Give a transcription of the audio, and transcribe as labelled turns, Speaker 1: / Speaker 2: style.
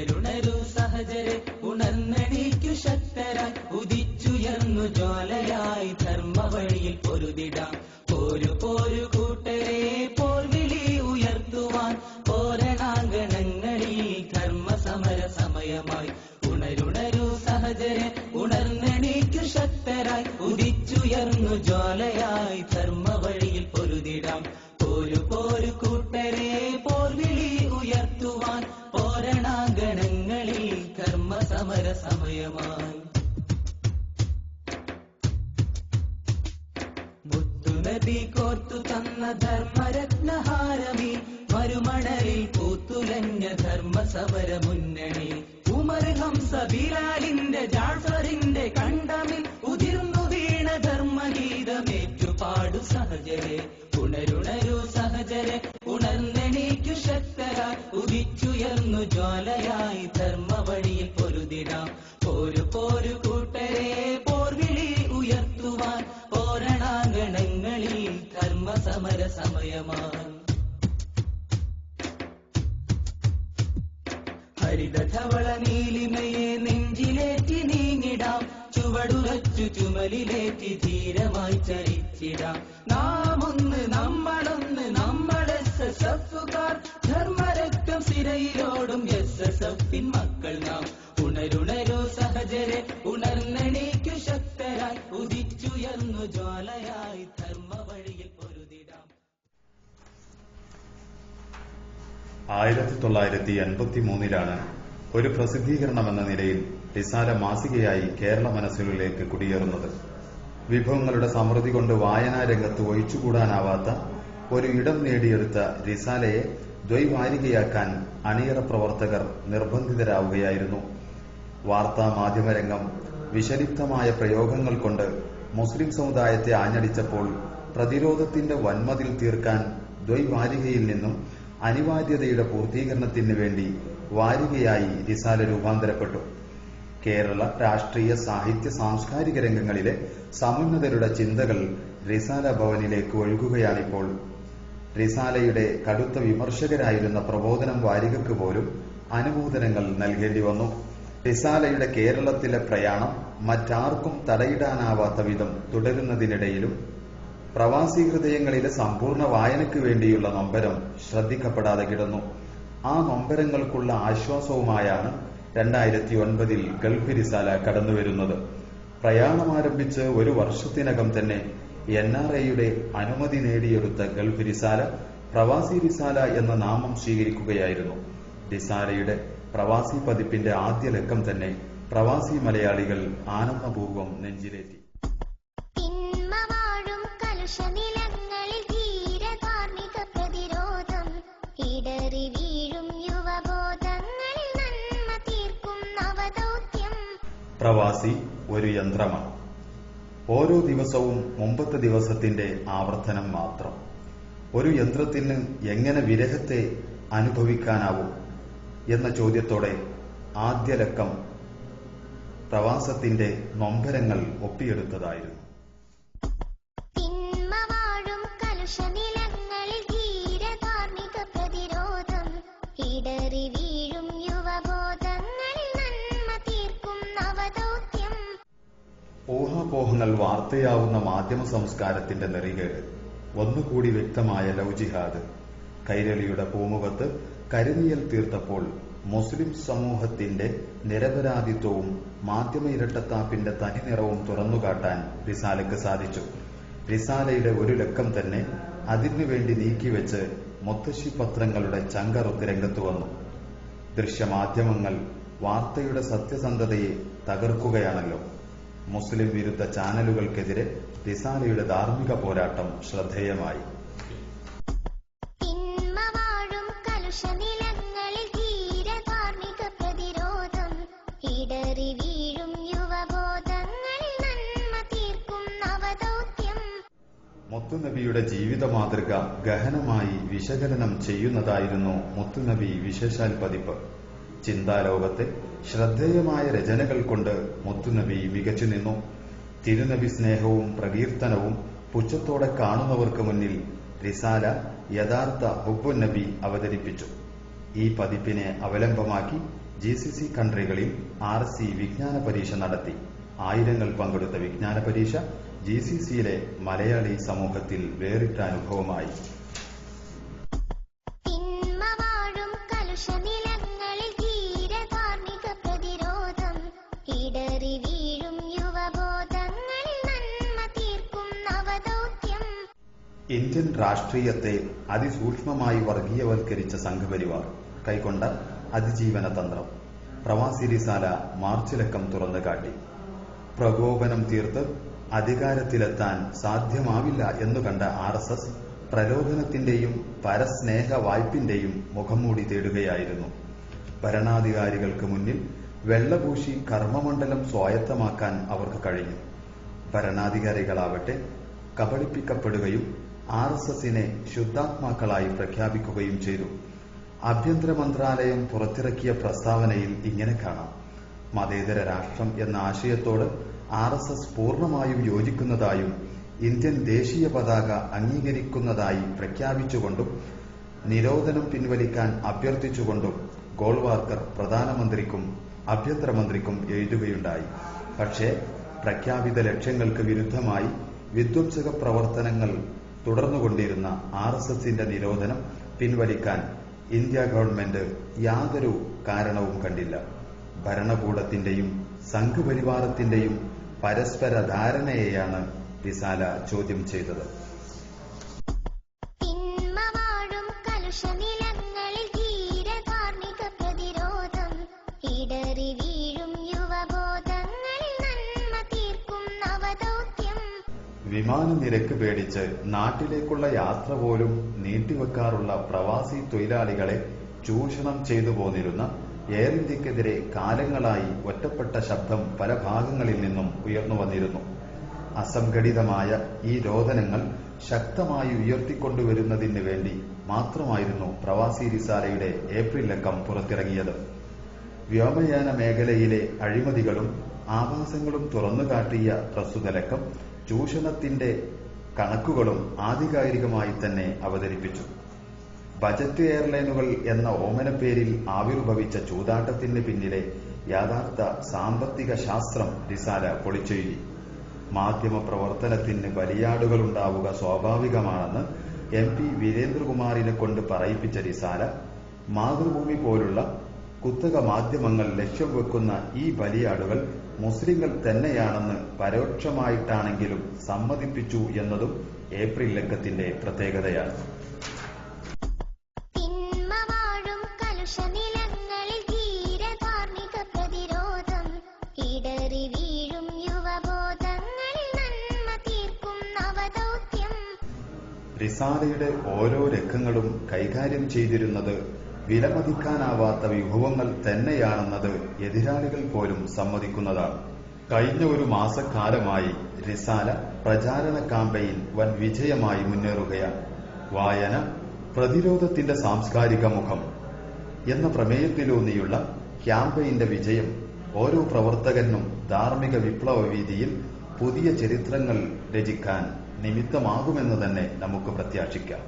Speaker 1: ഉണരുണരു സഹജരെ ഉണർന്നെണീക്കു ശക്തരായി ഉദിച്ചുയർന്നു ജ്വാലയായി ധർമ്മവഴിയിൽ പൊരുതിടാം. പോരു പോരു കൂട്ടരെ പോർവിളി ഉയർത്തുവാൻ പോരണാങ്കണങ്ങളിൽ ധർമ്മസമര സമയമായി. ഉണരുണരു സഹജരെ ഉണർന്നെണീക്കു ശക്തരായി ഉദിച്ചുയർന്നു ജ്വാലയായി ധർമ്മവഴിയിൽ പൊരുതിടാം. പോരു പോരു കൂട്ടരെ പോർവിളി ഉയർത്തുവാൻ പോരണാങ്കണങ്ങളിൽ ധർമ്മസമര സമയമായി. മുത്തുനബി കോർത്തു തന്ന ധർമ്മരത്നഹാരമി മരുമണലിൽ പൂത്തുലഞ്ഞ ധർമ്മസമര മുന്നണി. ഉമർ ഹംസ ബിലാലിന്റെ ജാഫറിന്റെ കണ്ടമിൽ ഉതിർന്നു വീണ ധർമ്മഗീതമേറ്റു പാടു സഹജരെ. ഉണരുണരു സഹജരെ ഉണർന്നെണീക്കു ശക്തരായി ഉദിച്ചുയർന്നു ജ്വാലയായി ധർമ്മവഴിയിൽ പൊരുതിടാം. പോരു പോരു കൂട്ടരെ പോർവിളി ഉയർത്തുവാൻ പോരണാങ്കണങ്ങളിൽ ധർമ്മസമര സമയമായി. ഹരിതധവള നീലിമയെ നെഞ്ചിലേറ്റി നീങ്ങിടാം. ചുവടുറച്ചു ചുമലിലേറ്റി ധീരമായി ചരിച്ചിടാം. നാം ഒന്ന് നമ്മളൊന്ന് നമ്മളെസ്എസ്എഫുകാർ ധർമ്മരക്തം സിരയിലോടും എസ്എസ്എഫിൻ മക്കൾ നാം. ഉണരുണരു സഹജരെ ഉണർന്നെണീക്കു ശക്തരായി ഉദിച്ചുയർന്നു ജ്വാലയായി ധർമ്മവഴിയിൽ പൊരുതിടാം.
Speaker 2: 1983 ഒരു പ്രസിദ്ധീകരണമെന്ന നിലയിൽ റിസാല മാസികയായി കേരള മനസ്സുകളിലേക്ക് കുടിയേറുന്നത്. വിഭവങ്ങളുടെ സമൃദ്ധി കൊണ്ട് വായനാ രംഗത്ത് ഒഴിച്ചുകൂടാനാവാത്ത ഒരു ഇടം നേടിയെടുത്ത റിസാലയെ ദ്വൈവാരികയാക്കാൻ അണിയറ പ്രവർത്തകർ നിർബന്ധിതരാവുകയായിരുന്നു. വാർത്താ മാധ്യമരംഗം വിഷലിപ്തമായ പ്രയോഗങ്ങൾ കൊണ്ട് മുസ്ലിം സമുദായത്തെ ആഞ്ഞടിച്ചപ്പോൾ പ്രതിരോധത്തിന്റെ വൻമതിൽ തീർക്കാൻ ദ്വൈവാരികയിൽ നിന്നും അനിവാര്യതയുടെ പൂർത്തീകരണത്തിന് വേണ്ടി വാരികയായി റിസാല രൂപാന്തരപ്പെട്ടു. കേരള രാഷ്ട്രീയ സാഹിത്യ സാംസ്കാരിക രംഗങ്ങളിലെ സമുന്നതരുടെ ചിന്തകൾ റിസാല ഭവനിലേക്ക് ഒഴുകുകയാണിപ്പോൾ. റിസാലയുടെ കടുത്ത വിമർശകരായിരുന്ന പ്രബോധനം വാരികയ്ക്ക് പോലും അനുമോദനങ്ങൾ നൽകേണ്ടി വന്നു. റിസാലയുടെ കേരളത്തിലെ പ്രയാണം മറ്റാർക്കും തടയിടാനാവാത്ത വിധം തുടരുന്നതിനിടയിലും പ്രവാസി ഹൃദയങ്ങളിലെ സമ്പൂർണ്ണ വായനയ്ക്ക് വേണ്ടിയുള്ള നൊമ്പരം ശ്രദ്ധിക്കപ്പെടാതെ കിടന്നു. ആ നൊമ്പരങ്ങൾക്കുള്ള ആശ്വാസവുമായാണ് 2009 ഗൾഫ് റിസാല കടന്നുവരുന്നത്. പ്രയാണമാരംഭിച്ച് ഒരു വർഷത്തിനകം തന്നെ NRAയുടെ അനുമതി നേടിയെടുത്ത ഗൾഫ് റിസാല പ്രവാസി റിസാല എന്ന നാമം സ്വീകരിക്കുകയായിരുന്നു. റിസാലയുടെ പ്രവാസി പതിപ്പിന്റെ ആദ്യ ലക്കം തന്നെ പ്രവാസി മലയാളികൾ ആനന്ദപൂർവ്വം നെഞ്ചിലേറ്റി.
Speaker 3: നിലങ്ങളിൽ ധീരധാർമ്മിക പ്രതിരോധം ഇടറി വീഴും യുവബോധങ്ങളിൽ നന്മ തീർക്കും നവദൗത്യം.
Speaker 2: പ്രവാസി ഒരു യന്ത്രമാണ്. ഓരോ ദിവസവും മുമ്പത്തെ ദിവസത്തിന്റെ ആവർത്തനം മാത്രം. ഒരു യന്ത്രത്തിന് എങ്ങനെ വിരഹത്തെ അനുഭവിക്കാനാവും എന്ന ചോദ്യത്തോടെ ആദ്യ ലക്കം പ്രവാസത്തിന്റെ നൊമ്പരങ്ങൾ ഒപ്പിയെടുത്തതായിരുന്നു.
Speaker 3: നിലങ്ങളിൽ ധീരധാർമ്മിക പ്രതിരോധം ഇടറി വീഴും യുവബോധങ്ങളിൽ നന്മ തീർക്കും നവദൗത്യം.
Speaker 2: ഊഹാപോഹങ്ങൾ വാർത്തയാവുന്ന മാധ്യമ സംസ്കാരത്തിന്റെ നെറികേട് ഒന്നുകൂടി വ്യക്തമായ ലവ് ജിഹാദ് കൈരളിയുടെ പൂമുഖത്ത് കരിനിയൽ തീർത്തപ്പോൾ മുസ്ലിം സമൂഹത്തിന്റെ നിരപരാധിത്വവും മാധ്യമ ഇരട്ടത്താപ്പിന്റെ തനിനിറവും തുറന്നുകാട്ടാൻ റിസാലയ്ക്ക് സാധിച്ചു. റിസാലയുടെ ഒരു ലക്കം തന്നെ അതിനുവേണ്ടി നീക്കിവെച്ച് മുത്തശ്ശി പത്രങ്ങളുടെ ചങ്കറുത്ത് രംഗത്ത് വന്നു. ദൃശ്യമാധ്യമങ്ങൾ വാർത്തയുടെ സത്യസന്ധതയെ തകർക്കുകയാണല്ലോ. മുസ്ലിം വിരുദ്ധ ചാനലുകൾക്കെതിരെ റിസാലയുടെ ധാർമ്മിക പോരാട്ടം ശ്രദ്ധേയമായി.
Speaker 3: നിലങ്ങളിൽ ധീരധാർമ്മിക പ്രതിരോധം ഇടറി വീഴും യുവബോധങ്ങളിൽ നന്മ തീർക്കും നവദൗത്യം.
Speaker 2: മുത്തുനബിയുടെ ജീവിത മാതൃക ഗഹനമായി വിശകലനം ചെയ്യുന്നതായിരുന്നു മുത്തുനബി വിശേഷാൽ പതിപ്പ്. ചിന്താലോകത്തെ ശ്രദ്ധേയമായ രചനകൾ കൊണ്ട് മുത്തുനബി മികച്ചു നിന്നു. തിരുനബി സ്നേഹവും പ്രകീർത്തനവും പുച്ഛത്തോടെ കാണുന്നവർക്ക് മുന്നിൽ റിസാല യഥാർത്ഥ ഹുബ്ബുൻ നബി അവതരിപ്പിച്ചു. ഈ പതിപ്പിനെ അവലംബമാക്കി GCC കൺട്രികളിൽ RC വിജ്ഞാന പരീക്ഷ നടത്തി. ആയിരങ്ങൾ പങ്കെടുത്ത വിജ്ഞാന പരീക്ഷ GCCയിലെ മലയാളി സമൂഹത്തിൽ വേറിട്ട അനുഭവമായി. ഇന്ത്യൻ രാഷ്ട്രീയത്തെ അതിസൂക്ഷ്മമായി വർഗീയവൽക്കരിച്ച സംഘപരിവാർ കൈക്കൊണ്ട അതിജീവന തന്ത്രം പ്രവാസി റിസാല മാർച്ചിലക്കം തുറന്നു കാട്ടി. പ്രകോപനം തീർത്ത് അധികാരത്തിലെത്താൻ സാധ്യമാവില്ല എന്നു കണ്ട RSS പ്രലോഭനത്തിന്റെയും പരസ്നേഹ വായ്പിന്റെയും മുഖംമൂടി തേടുകയായിരുന്നു. ഭരണാധികാരികൾക്ക് മുന്നിൽ വെള്ളപൂശി കർമ്മമണ്ഡലം സ്വായത്തമാക്കാൻ അവർക്ക് കഴിഞ്ഞു. ഭരണാധികാരികളാവട്ടെ കബളിപ്പിക്കപ്പെടുകയും RSSനെ ശുദ്ധാത്മാക്കളായി പ്രഖ്യാപിക്കുകയും ചെയ്തു. ആഭ്യന്തര മന്ത്രാലയം പുറത്തിറക്കിയ പ്രസ്താവനയിൽ ഇങ്ങനെ കാണാം: മതേതര രാഷ്ട്രം എന്ന ആശയത്തോട് RSS പൂർണ്ണമായും യോജിക്കുന്നതായും ഇന്ത്യൻ ദേശീയ പതാക അംഗീകരിക്കുന്നതായി പ്രഖ്യാപിച്ചുകൊണ്ടും നിരോധനം പിൻവലിക്കാൻ അഭ്യർത്ഥിച്ചുകൊണ്ടും ഗോൾവാർക്കർ പ്രധാനമന്ത്രിക്കും ആഭ്യന്തരമന്ത്രിക്കും എഴുതുകയുണ്ടായി. പക്ഷേ പ്രഖ്യാപിത ലക്ഷ്യങ്ങൾക്ക് വിരുദ്ധമായി വിധ്വംസക പ്രവർത്തനങ്ങൾ തുടർന്നുകൊണ്ടിരുന്ന RSSന്റെ നിരോധനം പിൻവലിക്കാൻ ഇന്ത്യ ഗവൺമെന്റ് യാതൊരു കാരണവും കണ്ടില്ല. ഭരണകൂടത്തിന്റെയും സംഘപരിവാരത്തിന്റെയും പരസ്പര ധാരണയെയാണ് റിസാല ചോദ്യം ചെയ്തത്. വിമാന നിരക്ക് പേടിച്ച് നാട്ടിലേക്കുള്ള യാത്ര പോലും നീട്ടിവെക്കാറുള്ള പ്രവാസി തൊഴിലാളികളെ ചൂഷണം ചെയ്തു പോന്നിരുന്ന എയർ ഇന്ത്യക്കെതിരെ കാലങ്ങളായി ഒറ്റപ്പെട്ട ശബ്ദം പല ഭാഗങ്ങളിൽ നിന്നും ഉയർന്നു വന്നിരുന്നു. അസംഘടിതമായ ഈ രോദനങ്ങൾ ശക്തമായി ഉയർത്തിക്കൊണ്ടുവരുന്നതിന് വേണ്ടി മാത്രമായിരുന്നു പ്രവാസി റിസാലയുടെ ഏപ്രിൽ ലക്കം പുറത്തിറങ്ങിയത്. വ്യോമയാന മേഖലയിലെ അഴിമതികളും ആഭാസങ്ങളും തുറന്നുകാട്ടിയ പ്രസ്തുത ലക്കം ചൂഷണത്തിന്റെ കണക്കുകളും ആധികാരികമായി തന്നെ അവതരിപ്പിച്ചു. ബജറ്റ് എയർലൈനുകൾ എന്ന ഓമനപ്പേരിൽ ആവിർഭവിച്ച ചൂതാട്ടത്തിന് പിന്നിലെ യഥാർത്ഥ സാമ്പത്തിക ശാസ്ത്രം റിസാല പൊളിച്ചെഴുതി. മാധ്യമ പ്രവർത്തനത്തിന് ബലിയാടുകളുണ്ടാവുക സ്വാഭാവികമാണെന്ന് MP വീരേന്ദ്രകുമാറിനെ കൊണ്ട് പറയിപ്പിച്ച റിസാല മാതൃഭൂമി പോലുള്ള കുത്തക മാധ്യമങ്ങൾ ലക്ഷ്യം വെക്കുന്ന ഈ ബലിയാടുകൾ മുസ്ലിങ്ങൾ തന്നെയാണെന്ന് പരോക്ഷമായിട്ടാണെങ്കിലും സമ്മതിപ്പിച്ചു എന്നതും ഏപ്രിൽ ലക്കത്തിന്റെ പ്രത്യേകതയാണ്. റിസാലയുടെ ഓരോ രംഗങ്ങളും കൈകാര്യം ചെയ്തിരുന്നത് വിലമതിക്കാനാവാത്ത വിഭവങ്ങൾ തന്നെയാണെന്നത് എതിരാളികൾ പോലും സമ്മതിക്കുന്നതാണ്. കഴിഞ്ഞ ഒരു മാസക്കാലമായി റിസാല പ്രചാരണ കാമ്പയിൻ വൻ വിജയമായി മുന്നേറുകയാണ്. വായന പ്രതിരോധത്തിന്റെ സാംസ്കാരിക മുഖം എന്ന പ്രമേയത്തിലൂന്നിയുള്ള ക്യാമ്പയിന്റെ വിജയം ഓരോ പ്രവർത്തകനും ധാർമ്മിക വിപ്ലവ വീതിയിൽ പുതിയ ചരിത്രങ്ങൾ രചിക്കാൻ നിമിത്തമാകുമെന്ന് തന്നെ നമുക്ക് പ്രത്യാശിക്കാം.